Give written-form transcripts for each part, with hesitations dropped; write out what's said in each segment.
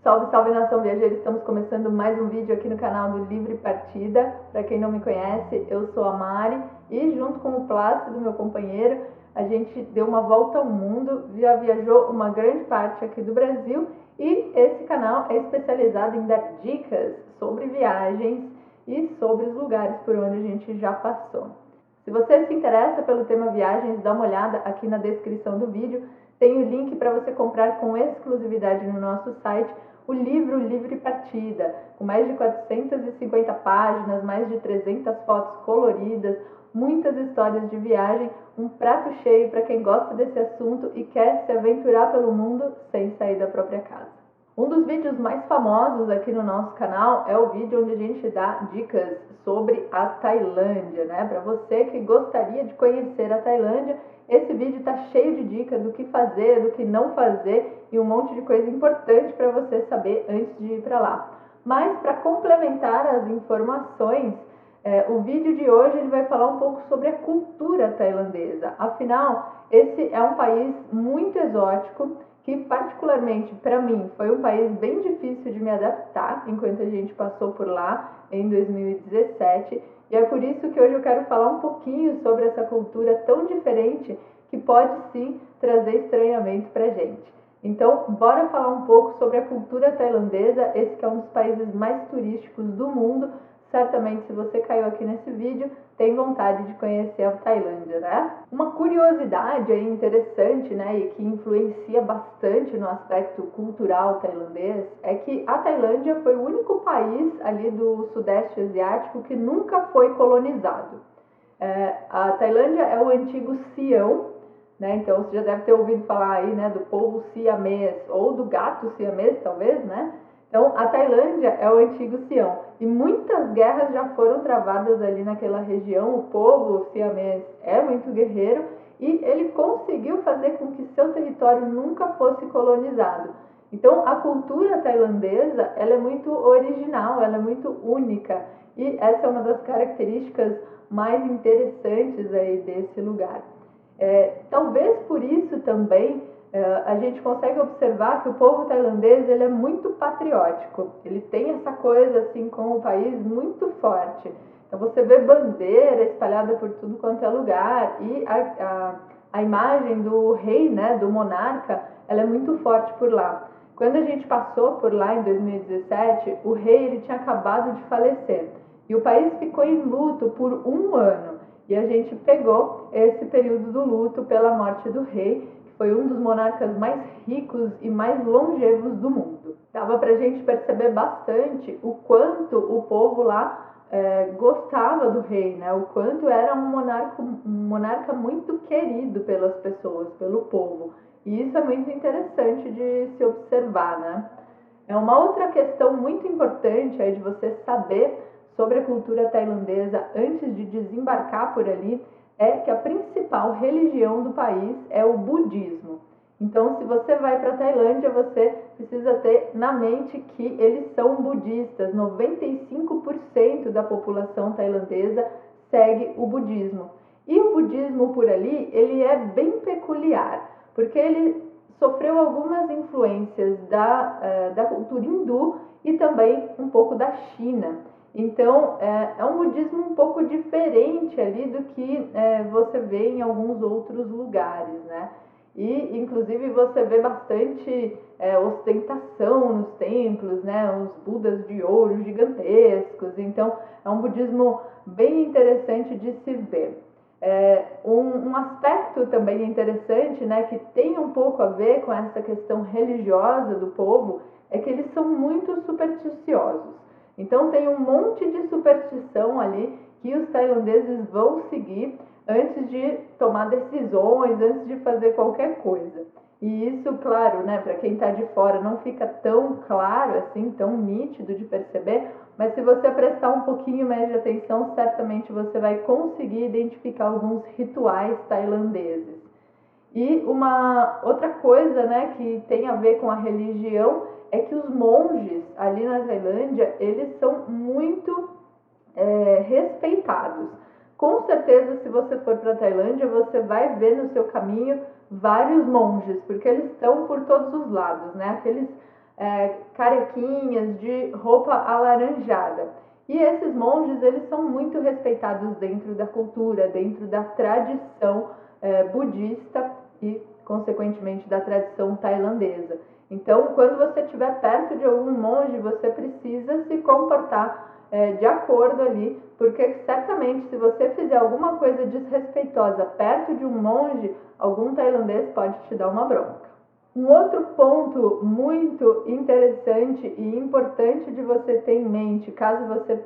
Salve, salve nação viajeira! Estamos começando mais um vídeo aqui no canal do Livre Partida. Para quem não me conhece, eu sou a Mari e junto com o Plácido, meu companheiro, a gente deu uma volta ao mundo, já viajou uma grande parte aqui do Brasil e esse canal é especializado em dar dicas sobre viagens e sobre os lugares por onde a gente já passou. Se você se interessa pelo tema viagens, dá uma olhada aqui na descrição do vídeo. Tem o link para você comprar com exclusividade no nosso site o livro Livre Partida, com mais de 450 páginas, mais de 300 fotos coloridas, muitas histórias de viagem, um prato cheio para quem gosta desse assunto e quer se aventurar pelo mundo sem sair da própria casa. Um dos vídeos mais famosos aqui no nosso canal é o vídeo onde a gente dá dicas sobre a Tailândia, né? Para você que gostaria de conhecer a Tailândia, esse vídeo está cheio de dicas do que fazer, do que não fazer e um monte de coisa importante para você saber antes de ir para lá. Mas para complementar as informações, o vídeo de hoje ele vai falar um pouco sobre a cultura tailandesa. Afinal, esse é um país muito exótico que particularmente para mim foi um país bem difícil de me adaptar enquanto a gente passou por lá em 2017, e é por isso que hoje eu quero falar um pouquinho sobre essa cultura tão diferente que pode sim trazer estranhamento pra gente. Então, bora falar um pouco sobre a cultura tailandesa, esse que é um dos países mais turísticos do mundo. Certamente, se você caiu aqui nesse vídeo, tem vontade de conhecer a Tailândia, né? Uma curiosidade aí interessante, né, e que influencia bastante no aspecto cultural tailandês, é que a Tailândia foi o único país ali do Sudeste Asiático que nunca foi colonizado. A Tailândia é o antigo Sião, né? Então você já deve ter ouvido falar aí, né, do povo siamês ou do gato siamês, talvez, né? Então, a Tailândia é o antigo Sião e muitas guerras já foram travadas ali naquela região. O povo siamês é muito guerreiro e ele conseguiu fazer com que seu território nunca fosse colonizado. Então, a cultura tailandesa ela é muito original, ela é muito única e essa é uma das características mais interessantes aí desse lugar. Talvez por isso também a gente consegue observar que o povo tailandês ele é muito patriótico, ele tem essa coisa assim com o país muito forte. Então você vê bandeira espalhada por tudo quanto é lugar e a imagem do rei, né, do monarca, ela é muito forte por lá. Quando a gente passou por lá em 2017, o rei ele tinha acabado de falecer e o país ficou em luto por um ano. E a gente pegou esse período do luto pela morte do rei, que foi um dos monarcas mais ricos e mais longevos do mundo. Dava pra gente perceber bastante o quanto o povo lá gostava do rei, né? O quanto era um monarca muito querido pelas pessoas, pelo povo. E isso é muito interessante de se observar, né? É uma outra questão muito importante aí de você saber sobre a cultura tailandesa antes de desembarcar por ali é que a principal religião do país é o budismo. Então, se você vai para a Tailândia, você precisa ter na mente que eles são budistas. 95% da população tailandesa segue o budismo. E o budismo por ali, ele é bem peculiar, porque ele sofreu algumas influências da cultura hindu e também um pouco da China. Então, é um budismo um pouco diferente ali do que você vê em alguns outros lugares, né? E, inclusive, você vê bastante ostentação nos templos, né? Os budas de ouro gigantescos. Então, é um budismo bem interessante de se ver. Um aspecto também interessante, né, que tem um pouco a ver com essa questão religiosa do povo, é que eles são muito supersticiosos. Então tem um monte de superstição ali que os tailandeses vão seguir antes de tomar decisões, antes de fazer qualquer coisa. E isso, claro, né, para quem está de fora não fica tão claro assim, tão nítido de perceber, mas se você prestar um pouquinho mais de atenção, certamente você vai conseguir identificar alguns rituais tailandeses. E uma outra coisa, né, que tem a ver com a religião é que os monges ali na Tailândia, eles são muito respeitados. Com certeza, se você for para a Tailândia, você vai ver no seu caminho vários monges, porque eles estão por todos os lados, né? carequinhas, de roupa alaranjada. E esses monges, eles são muito respeitados dentro da cultura, dentro da tradição budista e, consequentemente, da tradição tailandesa. Então, quando você estiver perto de algum monge, você precisa se comportar de acordo ali, porque certamente se você fizer alguma coisa desrespeitosa perto de um monge, algum tailandês pode te dar uma bronca. Um outro ponto muito interessante e importante de você ter em mente, caso você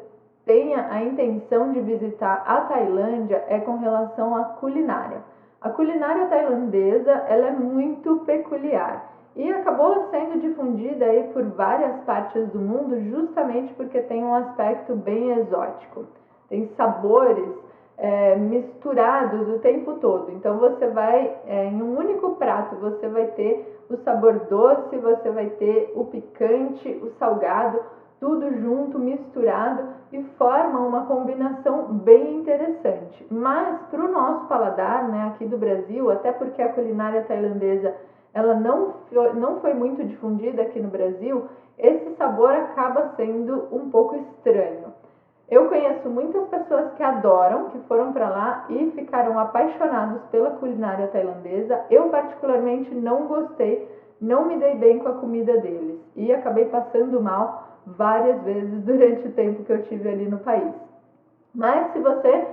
tenha a intenção de visitar a Tailândia, é com relação à culinária. A culinária tailandesa, ela é muito peculiar e acabou sendo difundida aí por várias partes do mundo justamente porque tem um aspecto bem exótico. Tem sabores misturados o tempo todo. Então você vai, em um único prato, você vai ter o sabor doce, você vai ter o picante, o salgado, tudo junto, misturado e forma uma combinação bem interessante. Mas para o nosso paladar, né, aqui do Brasil, até porque a culinária tailandesa ela não foi muito difundida aqui no Brasil, esse sabor acaba sendo um pouco estranho. Eu conheço muitas pessoas que adoram, que foram para lá e ficaram apaixonados pela culinária tailandesa. Eu particularmente não gostei, não me dei bem com a comida deles e acabei passando mal várias vezes durante o tempo que eu tive ali no país. Mas se você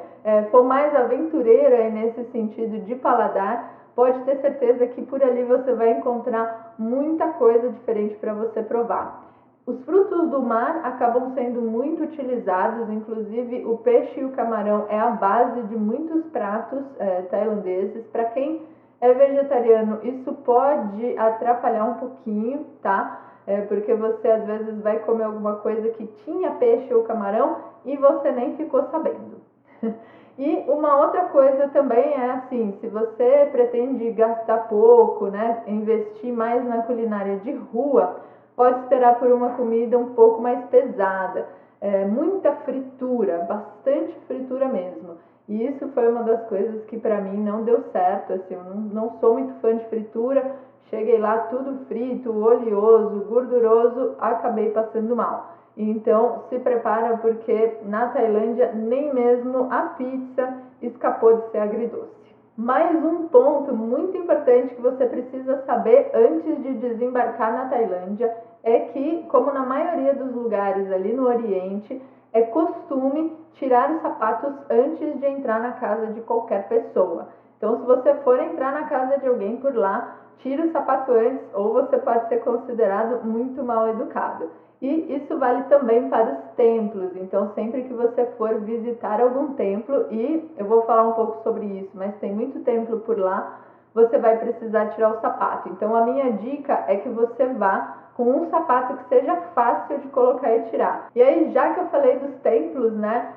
for mais aventureira nesse sentido de paladar, pode ter certeza que por ali você vai encontrar muita coisa diferente para você provar. Os frutos do mar acabam sendo muito utilizados, inclusive o peixe e o camarão é a base de muitos pratos tailandeses. Para quem é vegetariano, isso pode atrapalhar um pouquinho, tá? Porque você às vezes vai comer alguma coisa que tinha peixe ou camarão e você nem ficou sabendo. E uma outra coisa também é assim, se você pretende gastar pouco, né, investir mais na culinária de rua, pode esperar por uma comida um pouco mais pesada, muita fritura, bastante fritura mesmo. E isso foi uma das coisas que para mim não deu certo, assim, eu não sou muito fã de fritura, cheguei lá tudo frito, oleoso, gorduroso, acabei passando mal. Então se prepara porque na Tailândia nem mesmo a pizza escapou de ser agridoce. Mais um ponto muito importante que você precisa saber antes de desembarcar na Tailândia é que, como na maioria dos lugares ali no Oriente, é costume tirar os sapatos antes de entrar na casa de qualquer pessoa. Então, se você for entrar na casa de alguém por lá, tire o sapato antes ou você pode ser considerado muito mal educado. E isso vale também para os templos, então sempre que você for visitar algum templo, e eu vou falar um pouco sobre isso, mas tem muito templo por lá, você vai precisar tirar o sapato. Então a minha dica é que você vá com um sapato que seja fácil de colocar e tirar. E aí, já que eu falei dos templos, né,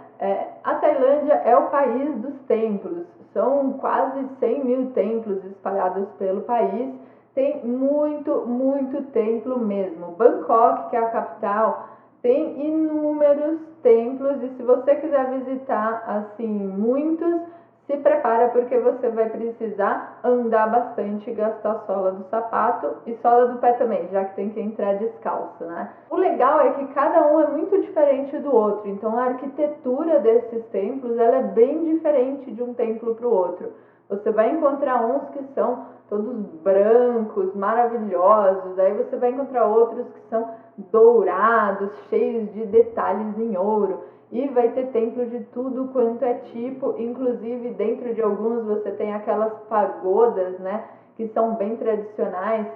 a Tailândia é o país dos templos, são quase 100 mil templos espalhados pelo país. Tem muito templo mesmo. Bangkok, que é a capital, tem inúmeros templos e se você quiser visitar assim muitos, se prepara porque você vai precisar andar bastante e gastar a sola do sapato e sola do pé também, já que tem que entrar descalço, né? O legal é que cada um é muito diferente do outro, então a arquitetura desses templos ela é bem diferente de um templo para o outro. Você vai encontrar uns que são todos brancos, maravilhosos, aí você vai encontrar outros que são dourados, cheios de detalhes em ouro. E vai ter templos de tudo quanto é tipo, inclusive dentro de alguns você tem aquelas pagodas, né, que são bem tradicionais,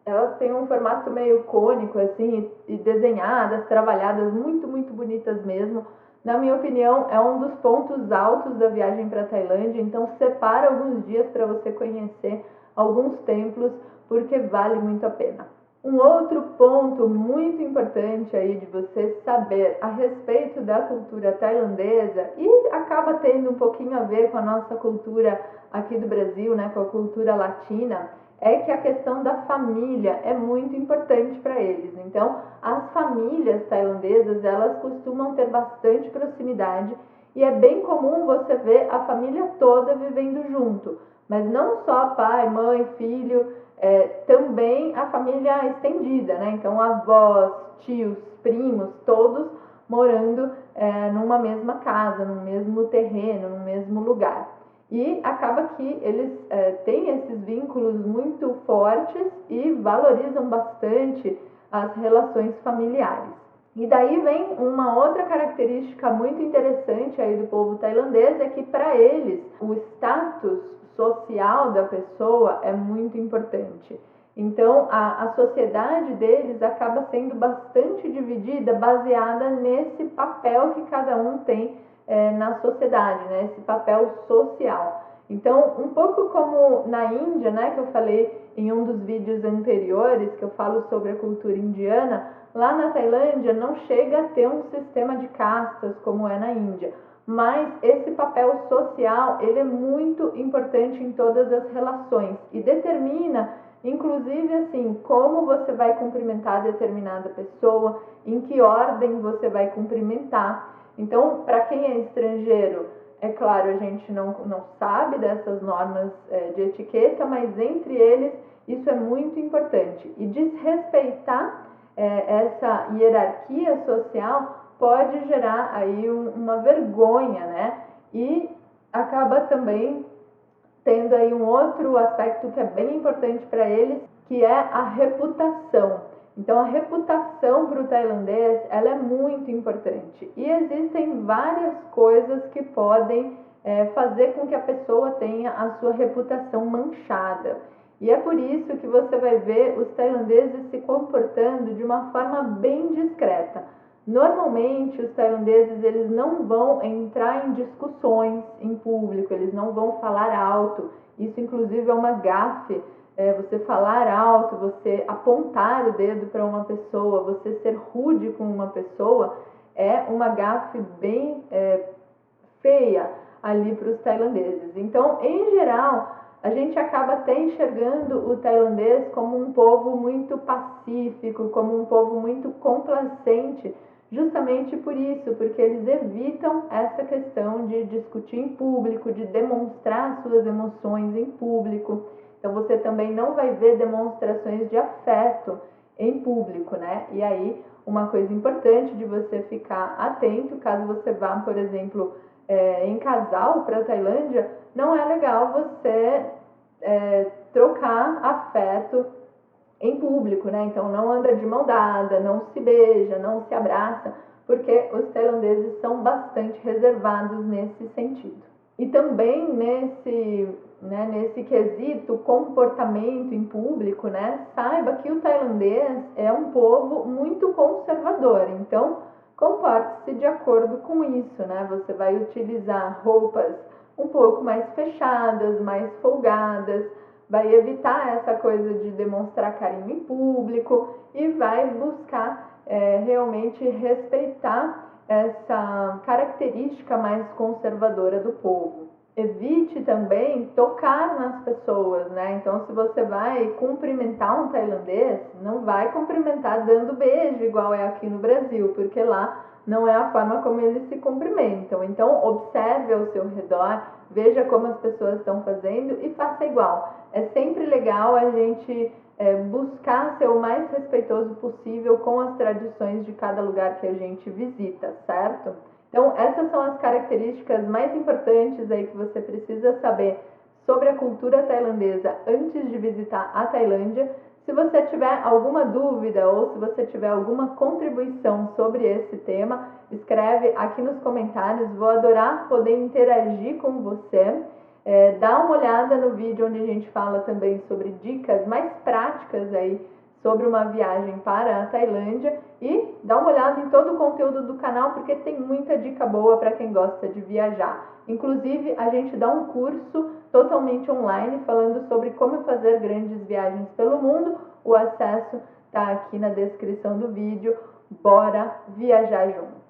elas têm um formato meio cônico, assim, e desenhadas, trabalhadas, muito bonitas mesmo. Na minha opinião, é um dos pontos altos da viagem para a Tailândia, então separa alguns dias para você conhecer alguns templos, porque vale muito a pena. Um outro ponto muito importante aí de você saber a respeito da cultura tailandesa e acaba tendo um pouquinho a ver com a nossa cultura aqui do Brasil, né, com a cultura latina, é que a questão da família é muito importante para eles. Então, as famílias tailandesas, elas costumam ter bastante proximidade e é bem comum você ver a família toda vivendo junto, mas não só pai, mãe, filho, também a família estendida, né? Então avós, tios, primos, todos morando numa mesma casa, no mesmo terreno, no mesmo lugar. E acaba que eles têm esses vínculos muito fortes e valorizam bastante as relações familiares. E daí vem uma outra característica muito interessante aí do povo tailandês, é que para eles o status social da pessoa é muito importante. Então a sociedade deles acaba sendo bastante dividida, baseada nesse papel que cada um tem na sociedade, né? Esse papel social. Então, um pouco como na Índia, né, que eu falei em um dos vídeos anteriores, que eu falo sobre a cultura indiana, lá na Tailândia não chega a ter um sistema de castas como é na Índia, mas esse papel social, ele é muito importante em todas as relações e determina, inclusive assim, como você vai cumprimentar determinada pessoa, em que ordem você vai cumprimentar. Então, para quem é estrangeiro, é claro, a gente não sabe dessas normas de etiqueta, mas entre eles isso é muito importante. E desrespeitar essa hierarquia social pode gerar aí uma vergonha, né? E acaba também tendo aí um outro aspecto que é bem importante para eles, que é a reputação. Então a reputação para o tailandês, ela é muito importante e existem várias coisas que podem fazer com que a pessoa tenha a sua reputação manchada. E é por isso que você vai ver os tailandeses se comportando de uma forma bem discreta. Normalmente os tailandeses eles não vão entrar em discussões em público, eles não vão falar alto. Isso inclusive é uma gafe. Você falar alto, você apontar o dedo para uma pessoa, você ser rude com uma pessoa, é uma gafe bem feia ali para os tailandeses. Então, em geral, a gente acaba até enxergando o tailandês como um povo muito pacífico, como um povo muito complacente, justamente por isso, porque eles evitam essa questão de discutir em público, de demonstrar suas emoções em público. Então você também não vai ver demonstrações de afeto em público, né? E aí, uma coisa importante de você ficar atento, caso você vá, por exemplo, em casal para a Tailândia, não é legal você trocar afeto em público, né? Então não anda de mão dada, não se beija, não se abraça, porque os tailandeses são bastante reservados nesse sentido. E também nesse quesito comportamento em público, né? Saiba que o tailandês é um povo muito conservador, então comporte-se de acordo com isso, né? Você vai utilizar roupas um pouco mais fechadas, mais folgadas, vai evitar essa coisa de demonstrar carinho em público e vai buscar realmente respeitar essa característica mais conservadora do povo. Evite também tocar nas pessoas, né? Então, se você vai cumprimentar um tailandês, não vai cumprimentar dando beijo, igual é aqui no Brasil, porque lá não é a forma como eles se cumprimentam. Então, observe ao seu redor, veja como as pessoas estão fazendo e faça igual. É sempre legal a gente buscar ser o mais respeitoso possível com as tradições de cada lugar que a gente visita, certo? Então, essas são as características mais importantes aí que você precisa saber sobre a cultura tailandesa antes de visitar a Tailândia. Se você tiver alguma dúvida ou se você tiver alguma contribuição sobre esse tema, escreve aqui nos comentários. Vou adorar poder interagir com você. Dá uma olhada no vídeo onde a gente fala também sobre dicas mais práticas aí sobre uma viagem para a Tailândia e dá uma olhada em todo o conteúdo do canal porque tem muita dica boa para quem gosta de viajar. Inclusive, a gente dá um curso totalmente online falando sobre como fazer grandes viagens pelo mundo. O acesso está aqui na descrição do vídeo. Bora viajar junto!